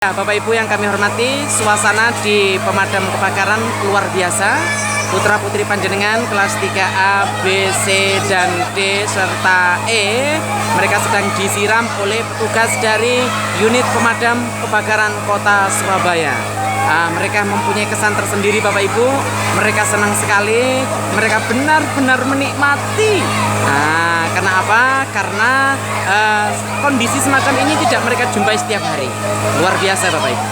Ya, Bapak Ibu yang kami hormati, suasana di pemadam kebakaran luar biasa. Putra putri panjenengan kelas 3A, B, C, dan D serta E, mereka sedang disiram oleh petugas dari unit pemadam kebakaran Kota Surabaya. Mereka mempunyai kesan tersendiri Bapak Ibu. Mereka senang sekali, mereka benar-benar menikmati. Karena apa? Karena kondisi semacam ini tidak mereka jumpai setiap hari. Luar biasa Bapak Ibu.